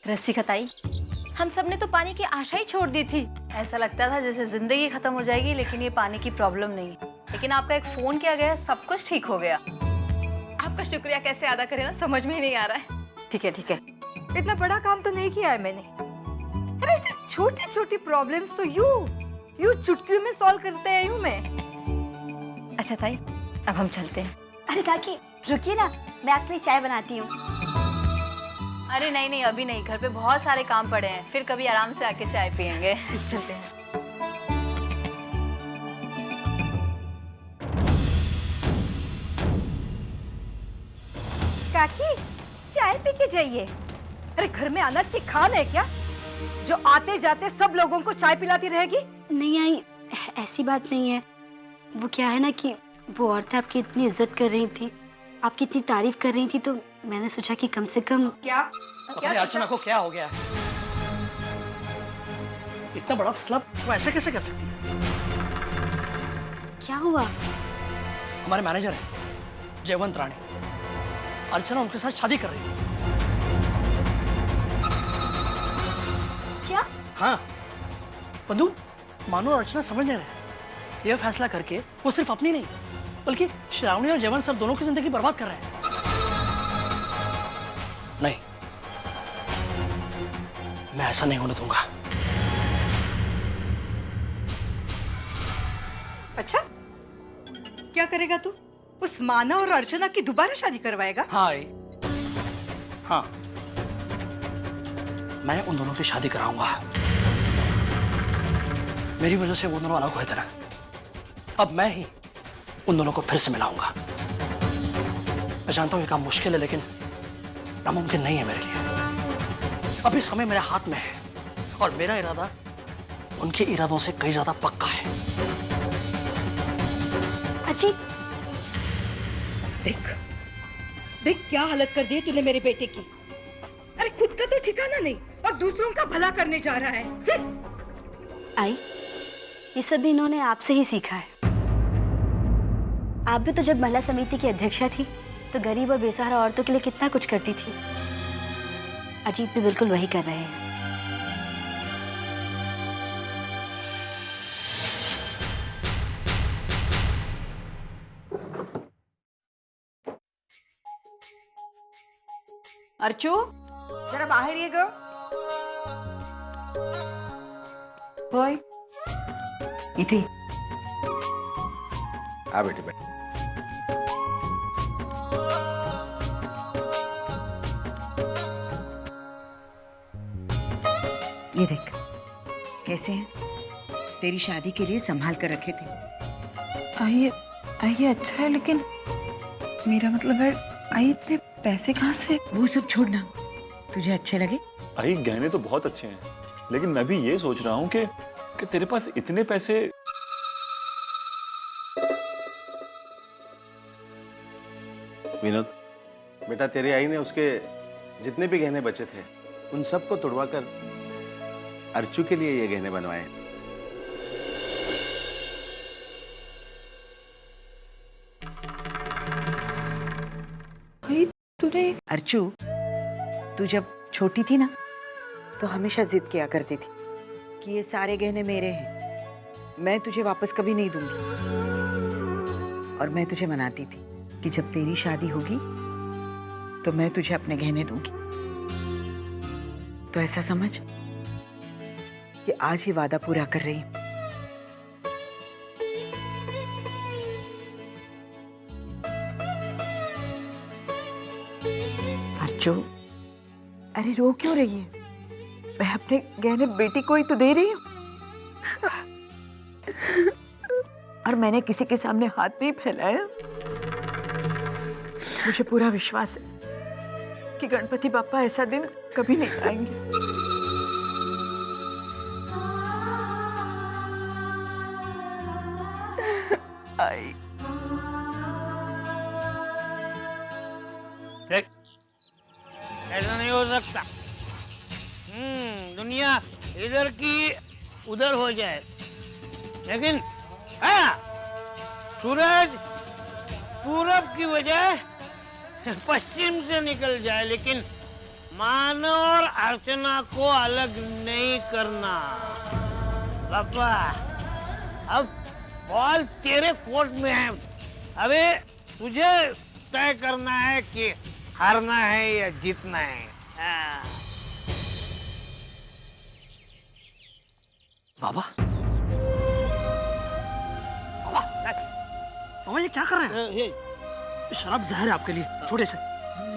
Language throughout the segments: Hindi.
रसिका ताई, हम सब ने तो पानी की आशा ही छोड़ दी थी। ऐसा लगता था जैसे जिंदगी खत्म हो जाएगी, लेकिन ये पानी की प्रॉब्लम नहीं। लेकिन आपका एक फोन किया गया, सब कुछ ठीक हो गया। आपका शुक्रिया कैसे अदा करें ना, समझ में ही नहीं आ रहा है। ठीक है, इतना बड़ा काम तो नहीं किया है मैंने। अरे सिर्फ छोटी छोटी प्रॉब्लम्स तो यूं चुटकियों में सॉल्व करते हैं यूं मैं। अच्छा ताई, अब हम चलते हैं। अरे काकी रुकिए ना, मैं आपके लिए चाय बनाती हूँ। अरे नहीं, अभी नहीं, घर पे बहुत सारे काम पड़े हैं, फिर कभी आराम से आके चाय पियेंगे। चलते हैं। काकी चाय पी के जाइए। अरे घर में अनाज की खान है क्या जो आते जाते सब लोगों को चाय पिलाती रहेगी? नहीं आई, ऐसी बात नहीं है। वो क्या है ना कि वो औरतें आपकी इतनी इज्जत कर रही थी, आपकी इतनी तारीफ कर रही थी, तो मैंने सोचा कि कम से कम। क्या अर्चना को क्या हो गया है? इतना बड़ा फैसला वो ऐसे कैसे कर सकती है? क्या हुआ? हमारे मैनेजर है जयवंत राणी, अर्चना उनके साथ शादी कर रही है। क्या? हाँ बंधु, मानो अर्चना समझ नहीं रहे। यह फैसला करके वो सिर्फ अपनी नहीं, बल्कि श्रावणी और जयवंत सब दोनों की जिंदगी बर्बाद कर रहे हैं। नहीं, मैं ऐसा नहीं होने दूंगा। अच्छा, क्या करेगा तू? उस माना और अर्चना की दोबारा शादी करवाएगा? हाँ, मैं उन दोनों की शादी कराऊंगा। मेरी वजह से वो दोनों अलग हुए थे ना, अब मैं ही उन दोनों को फिर से मिलाऊंगा। मैं जानता हूं ये काम मुश्किल है, लेकिन नामुमकिन नहीं है मेरे लिए। अभी समय मेरे हाथ में है और मेरा इरादा उनके इरादों से कहीं ज्यादा पक्का है। अजी, देख क्या हालत कर दी है तूने मेरे बेटे की। अरे खुद का तो ठिकाना नहीं और दूसरों का भला करने जा रहा है। आई, ये सब भी इन्होंने आपसे ही सीखा है। आप भी तो जब महिला समिति की अध्यक्षा थी तो गरीब और बेसहारा औरतों के लिए कितना कुछ करती थी। अजीत भी बिल्कुल वही कर रहे हैं। अर्चू, जरा बाहर ये गो। बॉय, इथे आ बेटे बेटे। ये देख कैसे हैं। तेरी शादी के लिए संभाल कर रखे थे। आइए अच्छा है, लेकिन मेरा मतलब है आई इतने पैसे कहाँ से? वो सब छोड़ना, तुझे अच्छे लगे? आई गहने तो बहुत अच्छे हैं, लेकिन मैं भी ये सोच रहा हूँ कि तेरे पास इतने पैसे। विनोद बेटा, तेरी आई ने उसके जितने भी गहने बचे थे उन सबको तुड़वा कर अर्चू के लिए ये गहने बनवाए। अर्चू, तू जब छोटी थी ना तो हमेशा जिद किया करती थी कि ये सारे गहने मेरे हैं, मैं तुझे वापस कभी नहीं दूंगी। और मैं तुझे मनाती थी कि जब तेरी शादी होगी तो मैं तुझे अपने गहने दूंगी। तो ऐसा समझ कि आज ही वादा पूरा कर रही हूं। अर्चू, अरे रो क्यों रही है? मैं अपने गहने बेटी को ही तो दे रही हूँ। और मैंने किसी के सामने हाथ नहीं फैलाया। मुझे पूरा विश्वास है कि गणपति बाप्पा ऐसा दिन कभी नहीं आएंगे। आई ऐसा नहीं हो सकता। दुनिया इधर की उधर हो जाए, लेकिन सूरज पूरब की बजाय पश्चिम से निकल जाए, लेकिन मानव और अर्चना को अलग नहीं करना। पापा, अब बॉल तेरे कोर्ट में है। अबे तुझे तय करना है कि हारना है या जीतना है। हाँ। बाबा, बाबा ये क्या कर रहे हैं? ये ये शराब जहर है आपके लिए। छोड़िए इसे।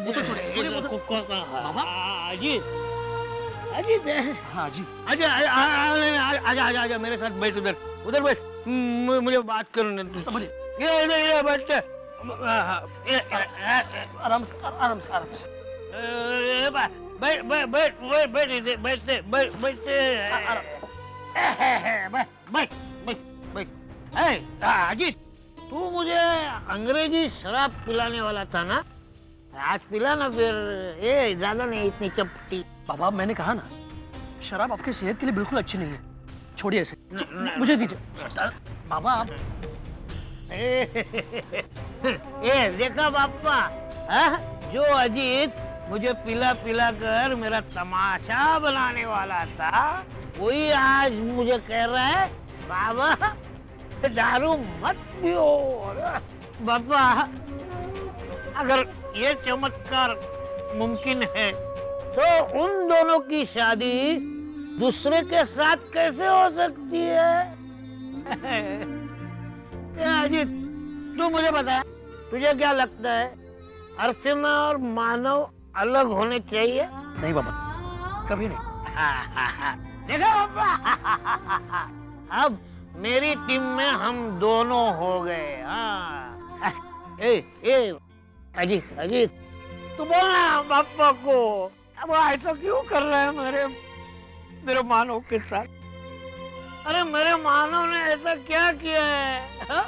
वो तो छोड़िए, छोड़िए वो तो। बाबा। अजीत, अजीत, हाँ जी। आजा आजा आजा आजा मेरे साथ बैठ, उधर उधर बैठ। मुझे बात करने दो। समझिए। ये इधर बैठ। आराम से, आराम से, आराम से। बैठ बैठ बैठ बैठ बैठ इधर, बैठते बैठ बैठते बैठ बैठ बैठ बैठ। अजीत, तू मुझे अंग्रेजी शराब पिलाने वाला था ना? आज पिला ना फिर। ये ज्यादा नहीं, इतनी चपटी। बाबा मैंने कहा ना, शराब आपकी सेहत के लिए बिल्कुल अच्छी नहीं है। छोड़िए इसे, मुझे दीजिए। बाबा आप। ये देखा पापा, हाँ? जो अजीत मुझे पिला पिला कर मेरा तमाशा बनाने वाला था, वही आज मुझे कह रहा है बाबा दारू मत पियो। बाबा, अगर ये चमत्कार मुमकिन है तो उन दोनों की शादी दूसरे के साथ कैसे हो सकती है? अजीत, तू मुझे बता, तुझे क्या लगता है, अर्चना और मानव अलग होने चाहिए? नहीं बाबा, कभी नहीं। देखो बाबा, अब मेरी टीम में हम दोनों हो गए। हाँ। ए अजीत, अजीत, तू बोलना पापा को, अब ऐसा क्यों कर रहा है मेरे मानव के साथ? अरे मेरे मानव ने ऐसा क्या किया है? हा?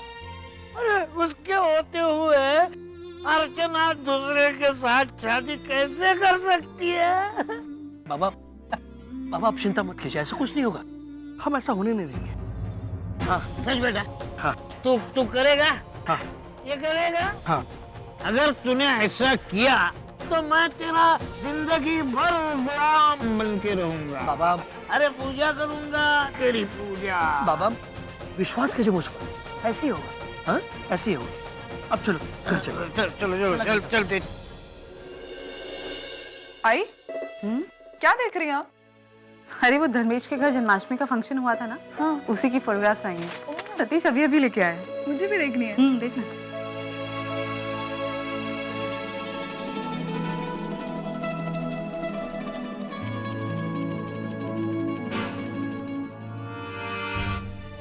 अरे उसके होते हुए अर्चना दूसरे के साथ शादी कैसे कर सकती है? बाबा, बाबा आप चिंता मत कीजिए, ऐसा कुछ नहीं होगा। हम ऐसा होने नहीं देंगे। हाँ सच बेटा। हाँ। तू करेगा? हाँ। ये करेगा? हाँ। अगर तूने ऐसा किया तो मैं तेरा जिंदगी भर गुलाम बन के रहूंगा। बाबा, अरे पूजा करूंगा तेरी पूजा। बाबा विश्वास कीजिए मुझ पर, ऐसे ही होगा। हाँ, ऐसे ही होगा। अब चलो घर चलो। चल चल। आई क्या देख रही हैं आप? अरे वो धर्मेश के घर जन्माष्टमी का फंक्शन हुआ था ना, हाँ उसी की फोटोग्राफ्स आई हैं। सतीश अभी अभी लेके आए। मुझे भी देखनी है। देखना।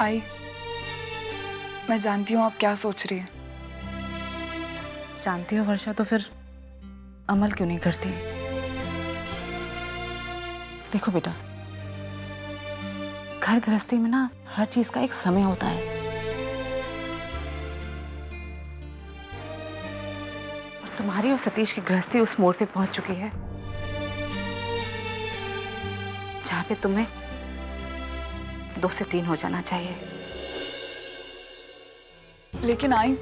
आई, मैं जानती हूँ आप क्या सोच रही हैं। जानती हो वर्षा, तो फिर अमल क्यों नहीं करती? देखो बेटा, घर गृहस्थी में ना हर चीज का एक समय होता है, और तुम्हारी और सतीश की गृहस्थी उस मोड़ पे पहुंच चुकी है जहां पे तुम्हें 2 से 3 हो जाना चाहिए। लेकिन आई,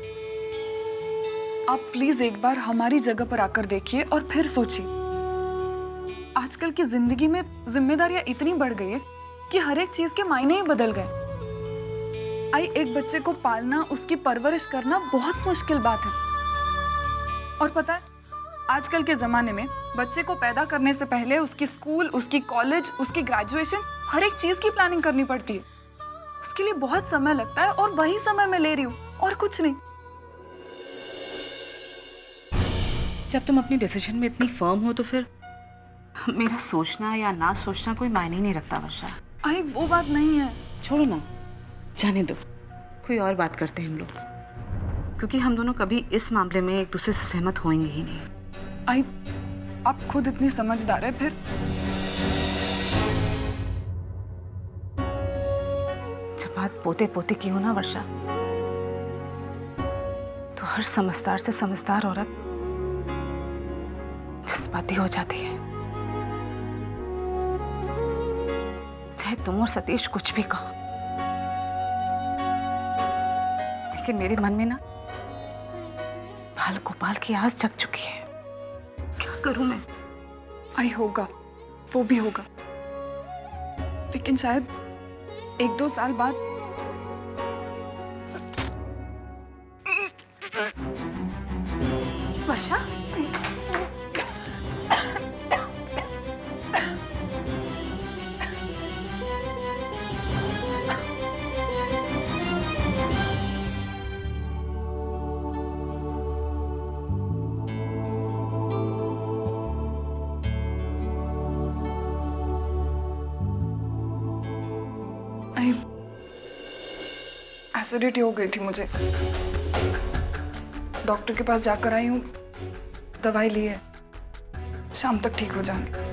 आप प्लीज एक बार हमारी जगह पर आकर देखिए और फिर सोचिए। आजकल की जिंदगी में जिम्मेदारियां इतनी बढ़ गई है कि हर एक चीज के मायने ही बदल गए। आई, एक बच्चे को पालना, उसकी परवरिश करना बहुत मुश्किल बात है। और पता है, आजकल के जमाने में बच्चे को पैदा करने से पहले उसकी स्कूल, उसकी कॉलेज, उसकी ग्रेजुएशन, हर एक चीज की प्लानिंग करनी पड़ती है। उसके लिए बहुत समय लगता है और वही समय मैं ले रही हूँ, और कुछ नहीं। जब तुम अपनी डिसीजन में इतनी फर्म हो तो फिर मेरा सोचना या ना सोचना कोई मायने नहीं रखता वर्षा। आई, वो बात नहीं है। छोड़ो ना, जाने दो, कोई और बात करते हैं हम लोग, क्योंकि हम दोनों कभी इस मामले में एक दूसरे से सहमत होंगे ही नहीं। आई, आप खुद इतनी समझदार है, फिर जब बात पोते पोते की हो ना वर्षा, तो हर समझदार से समझदार औरत जज्बाती हो जाती है। चाहे तुम और सतीश कुछ भी कहो, लेकिन मेरे मन में ना बाल गोपाल की आस जग चुकी है। क्या करूं मैं? आई होगा, वो भी होगा, लेकिन शायद 1-2 साल बाद। वर्षा, एसिडिटी हो गई थी मुझे, डॉक्टर के पास जाकर आई हूँ, दवाई ली है, शाम तक ठीक हो जाऊंगी।